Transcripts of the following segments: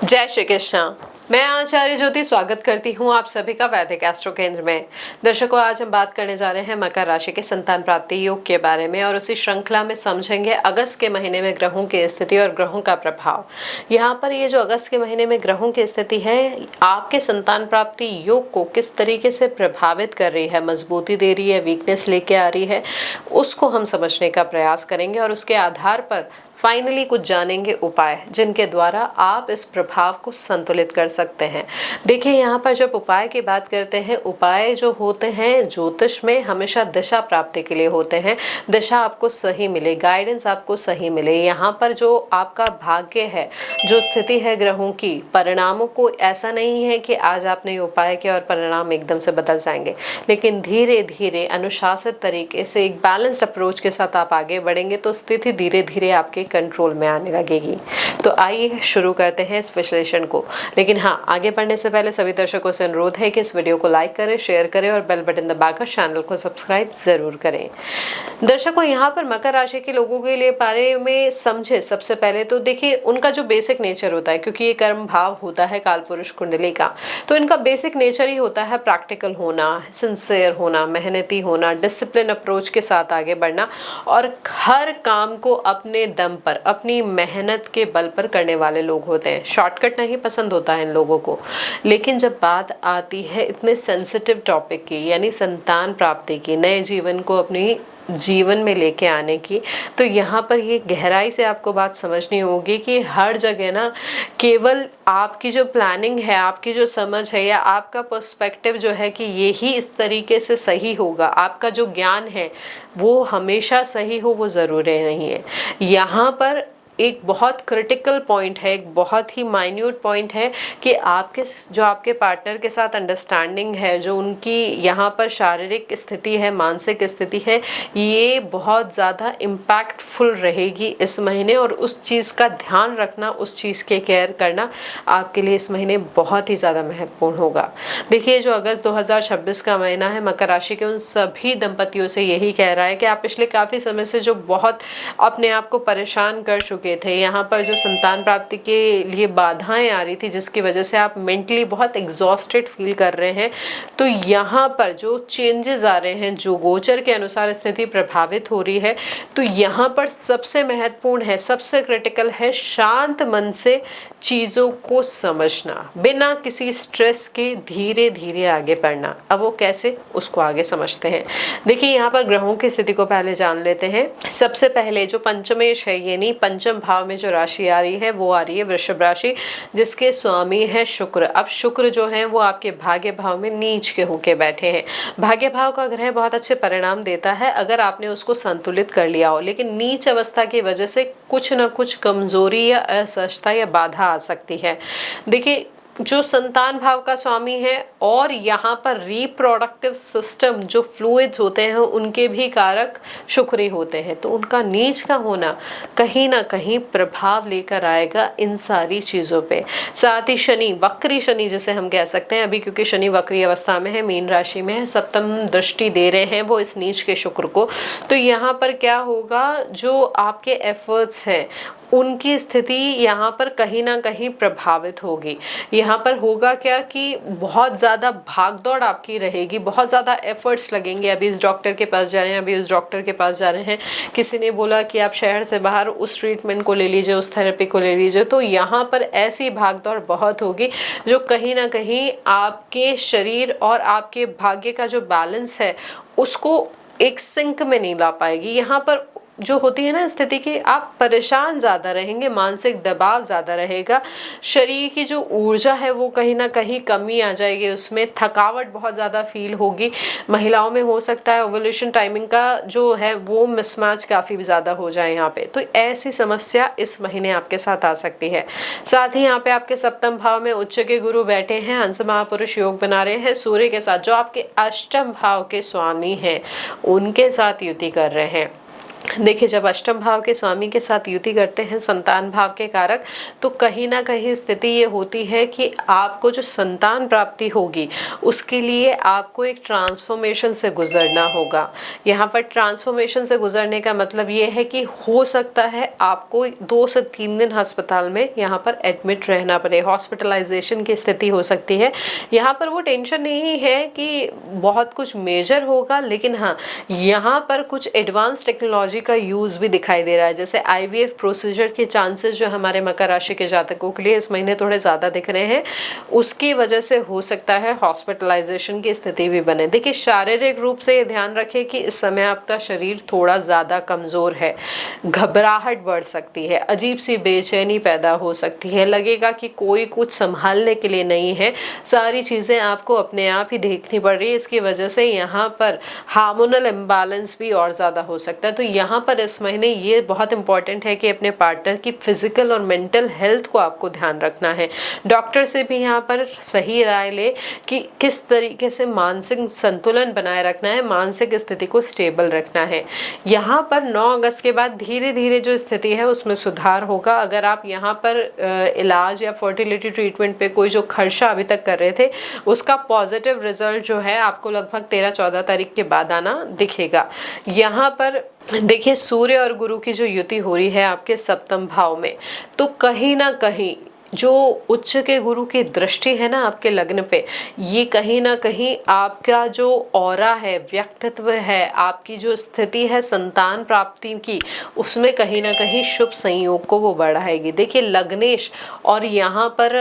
जय श्री कृष्ण। मैं आचार्य ज्योति स्वागत करती हूँ आप सभी का वैदिक एस्ट्रो केंद्र में। दर्शकों, आज हम बात करने जा रहे हैं मकर राशि के संतान प्राप्ति योग के बारे में और उसी श्रृंखला में समझेंगे अगस्त के महीने में ग्रहों की स्थिति और ग्रहों का प्रभाव। यहाँ पर ये जो अगस्त के महीने में ग्रहों की स्थिति है आपके संतान प्राप्ति योग को किस तरीके से प्रभावित कर रही है, मजबूती दे रही है, वीकनेस लेके आ रही है, उसको हम समझने का प्रयास करेंगे और उसके आधार पर फाइनली कुछ जानेंगे उपाय जिनके द्वारा आप इस प्रभाव को संतुलित कर सकते हैं। देखिए, यहाँ पर जब उपाय की बात करते हैं, उपाय जो होते हैं ज्योतिष में हमेशा दिशा प्राप्ति के लिए होते हैं। दिशा आपको सही मिले, गाइडेंस आपको सही मिले। यहाँ पर जो आपका भाग्य है, जो स्थिति है ग्रहों की, परिणामों को ऐसा नहीं है कि आज आपने उपाय किया और परिणाम एकदम से बदल जाएंगे, लेकिन धीरे धीरे अनुशासित तरीके से एक बैलेंस्ड अप्रोच के साथ आप आगे बढ़ेंगे तो स्थिति धीरे धीरे आपके कंट्रोल में आने लगेगी। तो आइए शुरू करते हैं इस विश्लेषण को। लेकिन हाँ, आगे बढ़ने से पहले सभी दर्शकों से अनुरोध है कि इस वीडियो को लाइक करें, शेयर करें और बेल बटन दबाकर चैनल को सब्सक्राइब जरूर करें। दर्शकों, यहाँ पर मकर राशि के लोगों के लिए बारे में समझे सबसे पहले तो देखिए उनका जो बेसिक नेचर होता है, क्योंकि ये कर्म भाव होता है कालपुरुष कुंडली का, तो इनका बेसिक नेचर ही होता है प्रैक्टिकल होना, सिंसियर होना, मेहनती होना, डिसिप्लिन अप्रोच के साथ आगे बढ़ना और हर काम को अपने दम पर, अपनी मेहनत के बल पर करने वाले लोग होते हैं। शॉर्टकट नहीं पसंद होता है इन लोगों को। लेकिन जब बात आती है इतने सेंसिटिव टॉपिक की, यानी संतान प्राप्ति की, नए जीवन को अपनी जीवन में लेके आने की, तो यहाँ पर ये गहराई से आपको बात समझनी होगी कि हर जगह ना केवल आपकी जो प्लानिंग है, आपकी जो समझ है या आपका पर्सपेक्टिव जो है कि यही इस तरीके से सही होगा, आपका जो ज्ञान है वो हमेशा सही हो, वो ज़रूरी नहीं है। यहाँ पर एक बहुत क्रिटिकल पॉइंट है, एक बहुत ही माइन्यूट पॉइंट है कि आपके पार्टनर के साथ अंडरस्टैंडिंग है, जो उनकी यहाँ पर शारीरिक स्थिति है, मानसिक स्थिति है, ये बहुत ज़्यादा इम्पैक्टफुल रहेगी इस महीने और उस चीज़ का ध्यान रखना, उस चीज़ के केयर करना आपके लिए इस महीने बहुत ही ज़्यादा महत्वपूर्ण होगा। देखिए, जो अगस्त 2026 का महीना है, मकर राशि के उन सभी दंपतियों से यही कह रहा है कि आप पिछले काफ़ी समय से जो बहुत अपने आप को परेशान कर चुके थे, यहाँ पर जो संतान प्राप्ति के लिए बाधाएं आ रही थी, जिसकी वजह से आप मेंटली बहुत एग्जॉस्टेड फील कर रहे हैं, तो यहाँ पर जो चेंजेस आ रहे हैं, जो गोचर के अनुसार स्थिति प्रभावित हो रही है, तो यहाँ पर सबसे महत्वपूर्ण है, सबसे क्रिटिकल है शांत मन से चीज़ों को समझना, बिना किसी स्ट्रेस के धीरे धीरे आगे बढ़ना। अब वो कैसे, उसको आगे समझते हैं। देखिए, यहाँ पर ग्रहों की स्थिति को पहले जान लेते हैं। सबसे पहले जो पंचमेश है, यानी पंचम भाव में जो राशि आ रही है वो आ रही है वृषभ राशि, जिसके स्वामी है शुक्र। अब शुक्र जो है वो आपके भाग्य भाव में नीच के होके बैठे हैं। भाग्य भाव का ग्रह बहुत अच्छे परिणाम देता है अगर आपने उसको संतुलित कर लिया हो, लेकिन नीच अवस्था की वजह से कुछ ना कुछ कमजोरी या असहजता या बाधा आ सकती है। देखिए, जो संतान भाव का स्वामी है और यहाँ पर रिप्रोडक्टिव सिस्टम, जो फ्लूइड्स होते हैं उनके भी कारक शुक्र ही होते हैं, तो उनका नीच का होना कहीं ना कहीं प्रभाव लेकर आएगा इन सारी चीज़ों पे। साथ ही शनि, वक्री शनि जिसे हम कह सकते हैं अभी, क्योंकि शनि वक्री अवस्था में है, मीन राशि में है, सप्तम दृष्टि दे रहे हैं वो इस नीच के शुक्र को। तो यहाँ पर क्या होगा, जो आपके एफर्ट्स हैं उनकी स्थिति यहाँ पर कहीं ना कहीं प्रभावित होगी। यहाँ पर होगा क्या कि बहुत ज़्यादा भागदौड़ आपकी रहेगी, बहुत ज़्यादा एफर्ट्स लगेंगे। अभी इस डॉक्टर के पास जा रहे हैं, अभी उस डॉक्टर के पास जा रहे हैं, किसी ने बोला कि आप शहर से बाहर उस ट्रीटमेंट को ले लीजिए, उस थेरेपी को ले लीजिए, तो यहाँ पर ऐसी भागदौड़ बहुत होगी जो कहीं ना कहीं आपके शरीर और आपके भाग्य का जो बैलेंस है उसको एक सिंक में नहीं ला पाएगी। यहाँ पर जो होती है ना स्थिति की, आप परेशान ज़्यादा रहेंगे, मानसिक दबाव ज़्यादा रहेगा, शरीर की जो ऊर्जा है वो कहीं ना कहीं कमी आ जाएगी, उसमें थकावट बहुत ज़्यादा फील होगी। महिलाओं में हो सकता है ओवुलेशन टाइमिंग का जो है वो मिसमैच काफ़ी ज़्यादा हो जाए यहाँ पे, तो ऐसी समस्या इस महीने आपके साथ आ सकती है। साथ ही यहाँ पे आपके सप्तम भाव में उच्च के गुरु बैठे हैं, हंस महापुरुष योग बना रहे हैं सूर्य के साथ, जो आपके अष्टम भाव के स्वामी हैं उनके साथ युति कर रहे हैं। देखिए, जब अष्टम भाव के स्वामी के साथ युति करते हैं संतान भाव के कारक, तो कहीं ना कहीं स्थिति ये होती है कि आपको जो संतान प्राप्ति होगी उसके लिए आपको एक ट्रांसफॉर्मेशन से गुजरना होगा। यहाँ पर ट्रांसफॉर्मेशन से गुजरने का मतलब ये है कि हो सकता है आपको 2 से 3 दिन अस्पताल में यहाँ पर एडमिट रहना पड़े, हॉस्पिटलाइजेशन की स्थिति हो सकती है। यहाँ पर वो टेंशन नहीं है कि बहुत कुछ मेजर होगा, लेकिन हाँ, यहाँ पर कुछ एडवांस टेक्नोलॉजी का यूज़ भी दिखाई दे रहा है। जैसे आईवीएफ प्रोसीजर के चांसेस जो हमारे मकर राशि के जातकों के लिए इस महीने थोड़े ज़्यादा दिख रहे हैं, उसकी वजह से हो सकता है हॉस्पिटलाइजेशन की स्थिति भी बने। देखिए, शारीरिक रूप से ये ध्यान रखें कि इस समय आपका शरीर थोड़ा ज़्यादा कमज़ोर है, घबराहट बढ़ सकती है, अजीब सी बेचैनी पैदा हो सकती है, लगेगा कि कोई कुछ संभालने के लिए नहीं है, सारी चीज़ें आपको अपने आप ही देखनी पड़ रही है। इसकी वजह से यहाँ पर हार्मोनल इम्बैलेंस भी और ज़्यादा हो सकता है। तो यहाँ पर इस महीने ये बहुत इंपॉर्टेंट है कि अपने पार्टनर की फिजिकल और मेंटल हेल्थ को आपको ध्यान रखना है। डॉक्टर से भी यहाँ पर सही राय ले कि किस तरीके से मानसिक संतुलन बनाए रखना है, मानसिक स्थिति को स्टेबल रखना है। यहाँ पर 9 अगस्त के बाद धीरे धीरे जो स्थिति है उसमें सुधार होगा। अगर आप यहाँ पर इलाज या फर्टिलिटी ट्रीटमेंट पे कोई जो खर्चा अभी तक कर रहे थे, उसका पॉजिटिव रिजल्ट जो है आपको लगभग 13-14 तारीख के बाद आना दिखेगा। यहाँ पर देखिए, सूर्य और गुरु की जो युति हो रही है आपके सप्तम भाव में, तो कहीं ना कहीं जो उच्च के गुरु की दृष्टि है ना आपके लग्न पे, ये कहीं ना कहीं आपका जो ऑरा है, व्यक्तित्व है, आपकी जो स्थिति है संतान प्राप्ति की, उसमें कहीं ना कहीं शुभ संयोग को वो बढ़ाएगी। देखिए, लग्नेश और यहाँ पर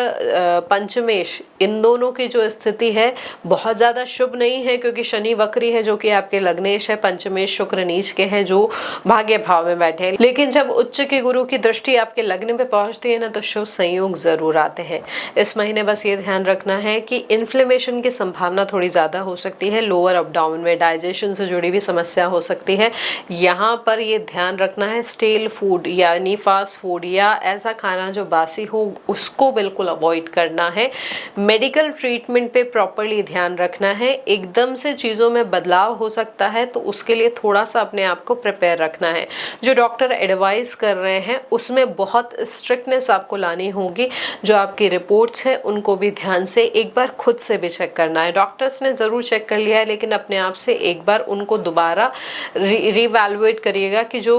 पंचमेश, इन दोनों की जो स्थिति है बहुत ज़्यादा शुभ नहीं है, क्योंकि शनि वक्री है जो कि आपके लग्नेश है, पंचमेश शुक्र नीच के हैं जो भाग्य भाव में बैठे हैं। लेकिन जब उच्च के गुरु की दृष्टि आपके लग्न पे पहुंचती है ना, तो शुभ संयोग ज़रूर आते हैं। इस महीने बस ये ध्यान रखना है कि इन्फ्लेमेशन की संभावना थोड़ी ज़्यादा हो सकती है, लोअर अपडाउन में डाइजेशन से जुड़ी भी समस्या हो सकती है। यहाँ पर ये ध्यान रखना है, स्टेल फूड यानी फास्ट फूड या ऐसा खाना जो बासी हो उसको बिल्कुल अवॉइड करना है। मेडिकल ट्रीटमेंट पे प्रॉपरली ध्यान रखना है। एकदम से चीज़ों में बदलाव हो सकता है, तो उसके लिए थोड़ा सा अपने आप को प्रिपेयर रखना है। जो डॉक्टर एडवाइस कर रहे हैं उसमें बहुत स्ट्रिक्टनेस आपको लानी होगी। जो आपकी रिपोर्ट्स हैं उनको भी ध्यान से एक बार खुद से भी चेक करना है। डॉक्टर्स ने ज़रूर चेक कर लिया है, लेकिन अपने आप से एक बार उनको दोबारा रिवैल्यूएट करिएगा कि जो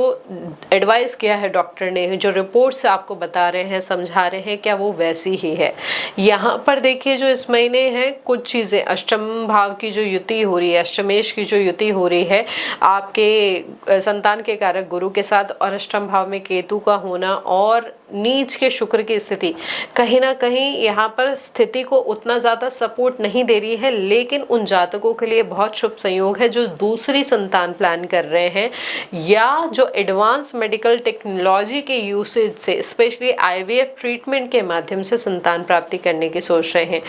एडवाइस किया है डॉक्टर ने, जो रिपोर्ट्स आपको बता रहे हैं, समझा रहे हैं, क्या वो वैसी ही है। यहाँ पर देखिए, जो इस महीने है कुछ चीज़ें, अष्टम भाव की जो युति हो रही है, अष्टमेश की जो युति हो रही है आपके संतान के कारक गुरु के साथ, और अष्टम भाव में केतु का होना और नीच के शुक्र की स्थिति, कहीं ना कहीं यहाँ पर स्थिति को उतना ज़्यादा सपोर्ट नहीं दे रही है। लेकिन उन जातकों के लिए बहुत शुभ संयोग है जो दूसरी संतान प्लान कर रहे हैं या जो एडवांस मेडिकल टेक्नोलॉजी के यूसेज से, स्पेशली आईवीएफ ट्रीटमेंट के माध्यम से संतान प्राप्ति करने की सोच रहे हैं।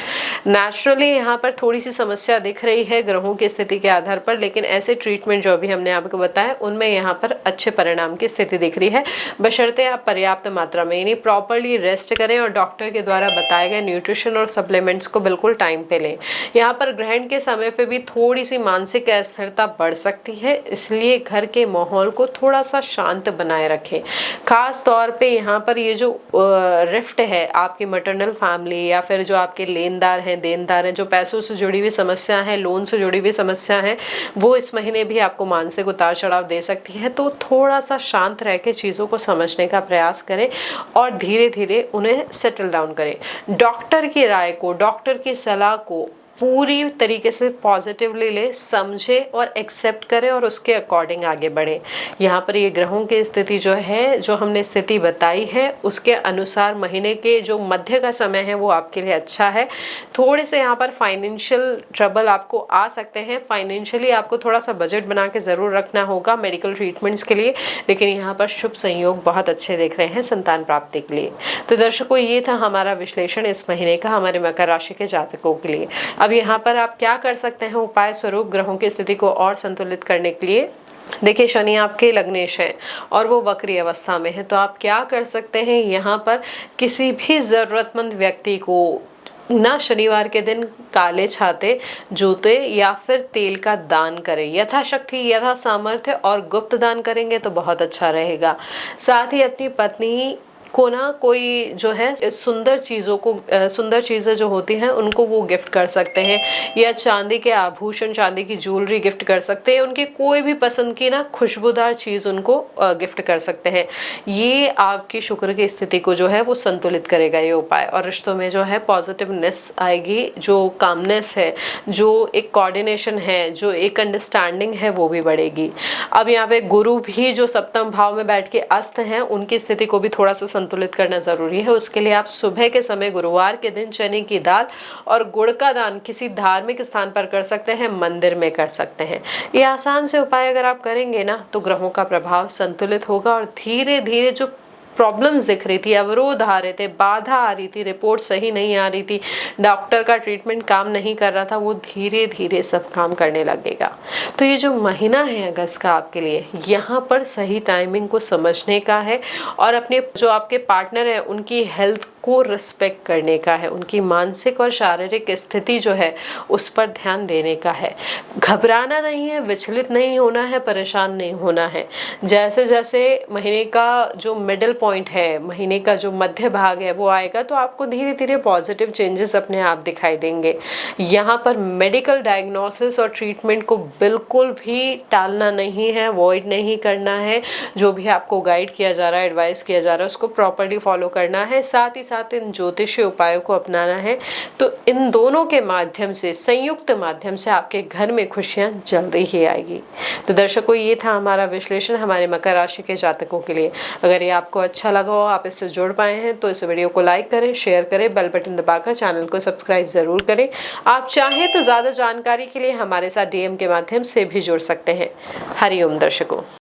नेचुरली यहाँ पर थोड़ी सी समस्या दिख रही है ग्रहों की स्थिति के आधार पर, लेकिन ऐसे ट्रीटमेंट जो अभी हमने आपको बताया उनमें यहाँ पर अच्छे परिणाम की स्थिति दिख रही है, बशर्ते आप पर्याप्त मात्रा में यानी प्रॉपरली रेस्ट करें और डॉक्टर के द्वारा बताए गए न्यूट्रिशन और सप्लीमेंट्स को बिल्कुल टाइम पे लें। यहाँ पर ग्रहण के समय पे भी थोड़ी सी मानसिक अस्थिरता बढ़ सकती है, इसलिए घर के माहौल को थोड़ा सा शांत बनाए रखें। खास तौर पे यहाँ पर ये जो रिफ्ट है आपकी मटरनल फैमिली या फिर जो आपके लेनदार हैं, देनदार हैं, जो पैसों से जुड़ी हुई समस्या है, लोन से जुड़ी हुई समस्या है, वो इस महीने भी आपको मानसिक उतार चढ़ाव दे सकती है। तो थोड़ा सा शांत रह के चीज़ों को समझने का प्रयास करें और धीरे धीरे उन्हें सेटल डाउन करें। डॉक्टर की राय को, डॉक्टर की सलाह को पूरी तरीके से पॉजिटिवली ले, समझे और एक्सेप्ट करें और उसके अकॉर्डिंग आगे बढ़े। यहाँ पर ये ग्रहों की स्थिति जो है, जो हमने स्थिति बताई है, उसके अनुसार महीने के जो मध्य का समय है वो आपके लिए अच्छा है। थोड़े से यहाँ पर फाइनेंशियल ट्रबल आपको आ सकते हैं, फाइनेंशियली आपको थोड़ा सा बजट बना के ज़रूर रखना होगा मेडिकल ट्रीटमेंट्स के लिए, लेकिन यहाँ पर शुभ संयोग बहुत अच्छे दिख रहे हैं संतान प्राप्ति के लिए। तो दर्शकों, ये था हमारा विश्लेषण इस महीने का हमारे मकर राशि के जातकों के लिए। अब यहाँ पर आप क्या कर सकते हैं उपाय स्वरूप ग्रहों की स्थिति को और संतुलित करने के लिए? देखिए, शनि आपके लग्नेश है और वो वक्री अवस्था में है, तो आप क्या कर सकते हैं, यहाँ पर किसी भी ज़रूरतमंद व्यक्ति को ना शनिवार के दिन काले छाते, जूते या फिर तेल का दान करें। यथाशक्ति, यथा सामर्थ्य और गुप्त दान करेंगे तो बहुत अच्छा रहेगा। साथ ही अपनी पत्नी को ना कोई जो है सुंदर चीज़ों को सुंदर चीज़ें जो होती हैं उनको वो गिफ्ट कर सकते हैं, या चांदी के आभूषण, चांदी की ज्वेलरी गिफ्ट कर सकते हैं। उनकी कोई भी पसंद की ना खुशबूदार चीज़ उनको गिफ्ट कर सकते हैं। ये आपकी शुक्र की स्थिति को जो है वो संतुलित करेगा ये उपाय, और रिश्तों में जो है पॉजिटिवनेस आएगी, जो कामनेस है, जो एक कोऑर्डिनेशन है, जो एक अंडरस्टैंडिंग है वो भी बढ़ेगी। अब यहाँ पे गुरु भी जो सप्तम भाव में बैठ के अस्त हैं, उनकी स्थिति को भी थोड़ा सा संतुलित करना जरूरी है। उसके लिए आप सुबह के समय गुरुवार के दिन चने की दाल और गुड़ का दान किसी धार्मिक स्थान पर कर सकते हैं, मंदिर में कर सकते हैं। ये आसान से उपाय अगर आप करेंगे ना तो ग्रहों का प्रभाव संतुलित होगा, और धीरे धीरे जो प्रॉब्लम्स दिख रही थी, अवरोध आ रहे थे, बाधा आ रही थी, रिपोर्ट सही नहीं आ रही थी, डॉक्टर का ट्रीटमेंट काम नहीं कर रहा था, वो धीरे धीरे सब काम करने लगेगा। तो ये जो महीना है अगस्त का आपके लिए, यहाँ पर सही टाइमिंग को समझने का है, और अपने जो आपके पार्टनर हैं उनकी हेल्थ को रिस्पेक्ट करने का है, उनकी मानसिक और शारीरिक स्थिति जो है उस पर ध्यान देने का है। घबराना नहीं है, विचलित नहीं होना है, परेशान नहीं होना है। जैसे जैसे महीने का जो मिडिल पॉइंट है, महीने का जो मध्य भाग है वो आएगा तो आपको धीरे धीरे पॉजिटिव चेंजेस अपने आप दिखाई देंगे। यहाँ पर मेडिकल डायग्नोसिस और ट्रीटमेंट को बिल्कुल भी टालना नहीं है, अवॉइड नहीं करना है। जो भी आपको गाइड किया जा रहा है, एडवाइस किया जा रहा है, उसको प्रॉपर्ली फॉलो करना है। साथ ही साथ इन ज्योतिषीय उपायों को अपनाना है। तो इन दोनों के माध्यम से, संयुक्त माध्यम से आपके घर में खुशियां जल्दी ही आएगी। तो दर्शकों, ये था हमारा विश्लेषण हमारे मकर राशि के जातकों के लिए। अगर ये आपको अच्छा लगा हो, आप इससे जुड़ पाए हैं, तो इस वीडियो को लाइक करें, शेयर करें, बेल बटन दबाकर चैनल को सब्सक्राइब जरूर करें। आप चाहें तो ज़्यादा जानकारी के लिए हमारे साथ DM के माध्यम से भी जुड़ सकते हैं। हरिओम दर्शकों।